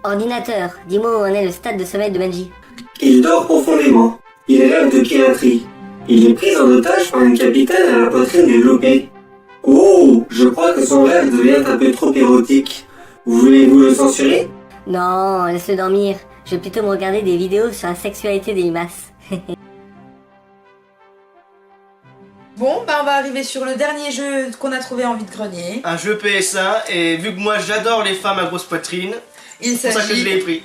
Ordinateur, dis-moi où en est le stade de sommeil de Benji. Il dort profondément. Il rêve de piraterie. Il est pris en otage par un capitaine à la poitrine développée. Oh, je crois que son rêve devient un peu trop érotique. Voulez-vous le censurer? Non, laisse-le dormir. Je vais plutôt me regarder des vidéos sur la sexualité des limaces. Bon, bah on va arriver sur le dernier jeu qu'on a trouvé en vide-grenier. Un jeu PSA, et vu que moi j'adore les femmes à grosse poitrine, c'est pour ça que je l'ai pris.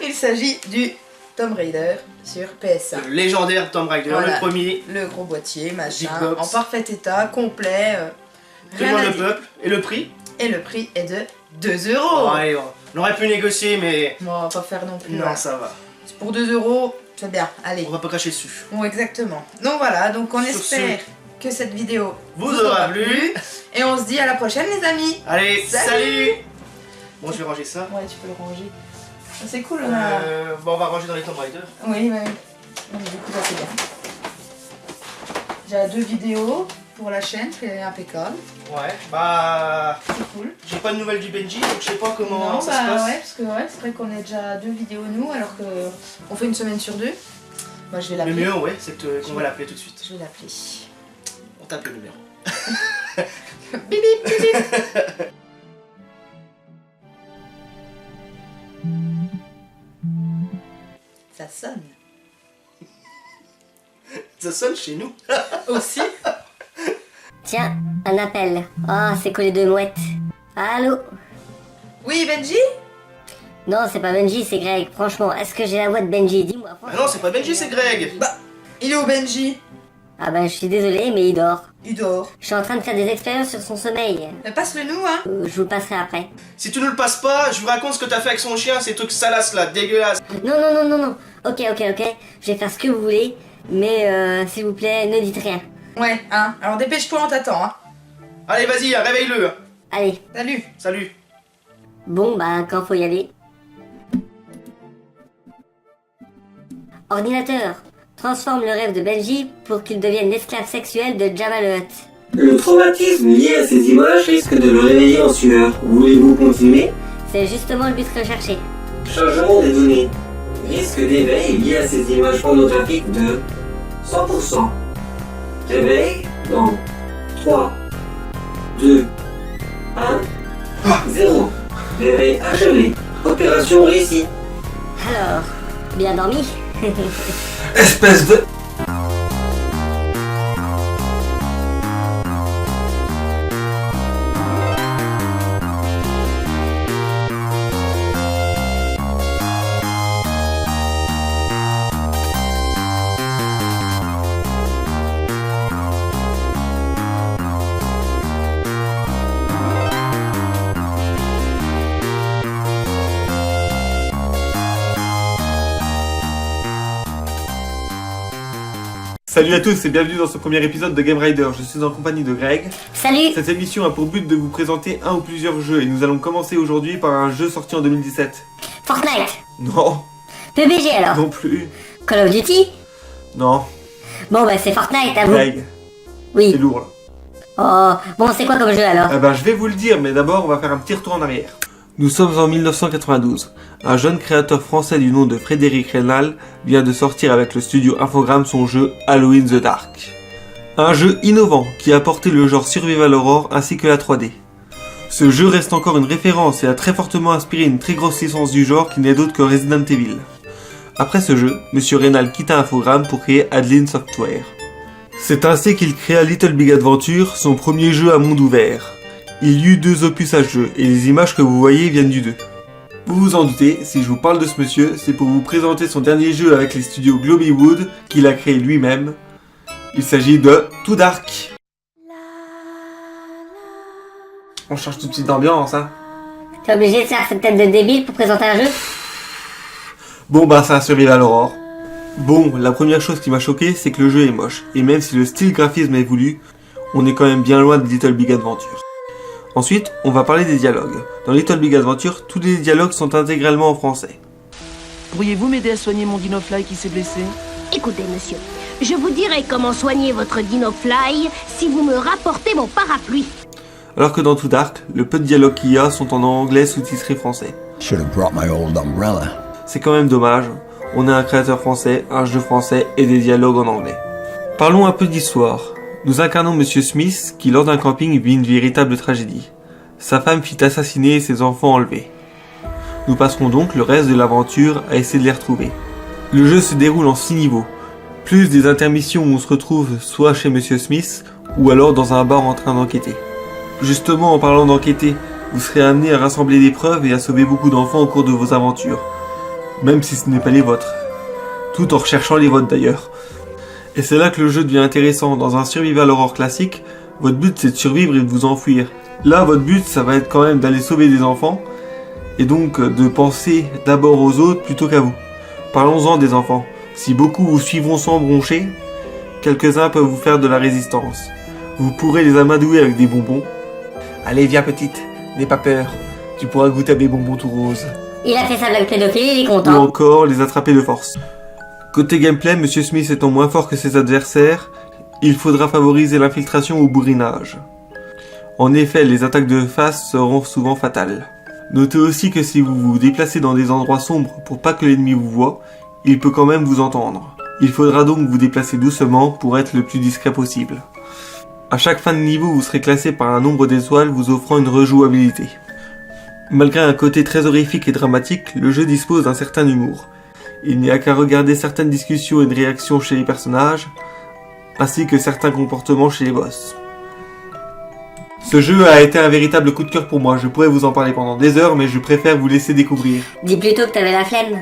Il s'agit du Tomb Raider sur PSA. Le légendaire Tomb Raider, Voilà. le premier. Le gros boîtier, machin, Big box. en parfait état, complet. Tout le rien monde à le dire. peuple. Et le prix? Et le prix est de 2 €. Oh, allez, on aurait pu négocier, mais Bon, on va pas faire non plus. non, hein. ça va. C'est pour 2 €, c'est bien. Allez. On va pas cracher dessus. Bon, exactement. Donc voilà, donc on Sur espère que cette vidéo Vous aura plu. Et on se dit à la prochaine, les amis. Allez, Salut. salut. Bon, je vais ranger ça. Ouais, tu peux le ranger. C'est cool, on a... Bon, on va ranger dans les Tomb Raider. Oui, mais du coup, ça c'est bien. J'ai 2 vidéos pour la chaîne, c'est impeccable. Ouais, bah. C'est cool. J'ai pas de nouvelles du Benji, donc je sais pas comment Non, ça bah se passe. ouais, parce que ouais, c'est vrai qu'on est déjà à 2 vidéos nous, alors que on fait une semaine sur 2. Moi, je vais Le l'appeler. mieux, ouais, c'est qu'on va l'appeler tout de suite. Je vais l'appeler. On tape le numéro. Bip bip bip bip. Ça sonne. Ça sonne chez nous. Aussi. Tiens, un appel. Ah, c'est que les deux mouettes. Allô? Oui, Benji? Non, c'est pas Benji, c'est Greg. Franchement, est-ce que j'ai la voix de Benji? Dis-moi. Ah non, c'est pas Benji, c'est Greg. Bah, il est où Benji? Ah bah, je suis désolé, mais il dort. Il dort. Je suis en train de faire des expériences sur son sommeil. Passe-le nous, hein. Je vous le passerai après. Si tu nous le passes pas, je vous raconte ce que t'as fait avec son chien, ces trucs salaces là, dégueulasses. Non, non, non, non, non. Ok. Je vais faire ce que vous voulez, mais s'il vous plaît, ne dites rien. Ouais, hein. Alors dépêche-toi, on t'attend, hein. Allez, vas-y, réveille-le. Allez. Salut. Salut. Bon, bah, quand faut y aller. Ordinateur, transforme le rêve de Benji pour qu'il devienne l'esclave sexuel de Jabba le Hutt. Le traumatisme lié à ces images risque de le réveiller en sueur. Voulez-vous continuer? C'est justement le but recherché. Changement des données. Risque d'éveil lié à ces images pornographiques de 100%. Réveil dans 3, 2, 1, 0. Réveil achevé. Opération réussie. Alors, bien dormi? Espèce de... Salut à tous et bienvenue dans ce premier épisode de Game Rider. Je suis en compagnie de Greg. Salut! Cette émission a pour but de vous présenter un ou plusieurs jeux et nous allons commencer aujourd'hui par un jeu sorti en 2017. Fortnite! Non, PUBG alors? non plus. Call of Duty? Non, Bon bah c'est Fortnite à vous. Greg, c'est Oui. lourd là. Oh, bon c'est quoi comme jeu alors? Ah ben je vais vous le dire, mais d'abord on va faire un petit retour en arrière. Nous sommes en 1992. Un jeune créateur français du nom de Frédéric Reynal vient de sortir avec le studio Infogrames son jeu Halloween the Dark. Un jeu innovant qui a apporté le genre Survival Horror ainsi que la 3D. Ce jeu reste encore une référence et a très fortement inspiré une très grosse licence du genre qui n'est d'autre que Resident Evil. Après ce jeu, Monsieur Reynal quitta Infogrames pour créer Adeline Software. C'est ainsi qu'il créa Little Big Adventure, son premier jeu à monde ouvert. Il y eut 2 opus à ce jeu, et les images que vous voyez viennent du 2. Vous vous en doutez, si je vous parle de ce monsieur, c'est pour vous présenter son dernier jeu avec les studios Globywood, qu'il a créé lui-même. Il s'agit de Too Dark. On change tout de suite d'ambiance, hein. T'es obligé de faire cette tête de débile pour présenter un jeu? Bon bah c'est un survival horror. Bon, la première chose qui m'a choqué, c'est que le jeu est moche, et même si le style graphisme est voulu, on est quand même bien loin de Little Big Adventure. Ensuite, on va parler des dialogues. Dans Little Big Adventure, tous les dialogues sont intégralement en français. Pourriez-vous m'aider à soigner mon Dinofly qui s'est blessé? Écoutez, monsieur, je vous dirai comment soigner votre Dinofly si vous me rapportez mon parapluie. Alors que dans Too Dark, le peu de dialogues qu'il y a sont en anglais sous-titré français. Should have brought my old umbrella. C'est quand même dommage, on a un créateur français, un jeu français et des dialogues en anglais. Parlons un peu d'histoire. Nous incarnons Monsieur Smith qui lors d'un camping vit une véritable tragédie. Sa femme fit assassiner et ses enfants enlevés. Nous passerons donc le reste de l'aventure à essayer de les retrouver. Le jeu se déroule en 6 niveaux, plus des intermissions où on se retrouve soit chez Monsieur Smith ou alors dans un bar en train d'enquêter. Justement, en parlant d'enquêter, vous serez amené à rassembler des preuves et à sauver beaucoup d'enfants au cours de vos aventures, même si ce n'est pas les vôtres, tout en recherchant les vôtres d'ailleurs. Et c'est là que le jeu devient intéressant. Dans un survival horror classique, votre but c'est de survivre et de vous enfuir. Là, votre but ça va être quand même d'aller sauver des enfants, et donc de penser d'abord aux autres plutôt qu'à vous. Parlons-en des enfants. Si beaucoup vous suivront sans broncher, quelques-uns peuvent vous faire de la résistance. Vous pourrez les amadouer avec des bonbons. Allez, viens petite, n'aie pas peur, tu pourras goûter à des bonbons tout roses. Il a fait sa blague pédophile, il est Ou content. encore les attraper de force. Côté gameplay, Monsieur Smith étant moins fort que ses adversaires, il faudra favoriser l'infiltration ou bourrinage. En effet, les attaques de face seront souvent fatales. Notez aussi que si vous vous déplacez dans des endroits sombres pour pas que l'ennemi vous voie, il peut quand même vous entendre. Il faudra donc vous déplacer doucement pour être le plus discret possible. À chaque fin de niveau, vous serez classé par un nombre d'étoiles vous offrant une rejouabilité. Malgré un côté très horrifique et dramatique, le jeu dispose d'un certain humour. Il n'y a qu'à regarder certaines discussions et de réactions chez les personnages, ainsi que certains comportements chez les boss. Ce jeu a été un véritable coup de cœur pour moi, je pourrais vous en parler pendant des heures, mais je préfère vous laisser découvrir. Dis plutôt que t'avais la flemme.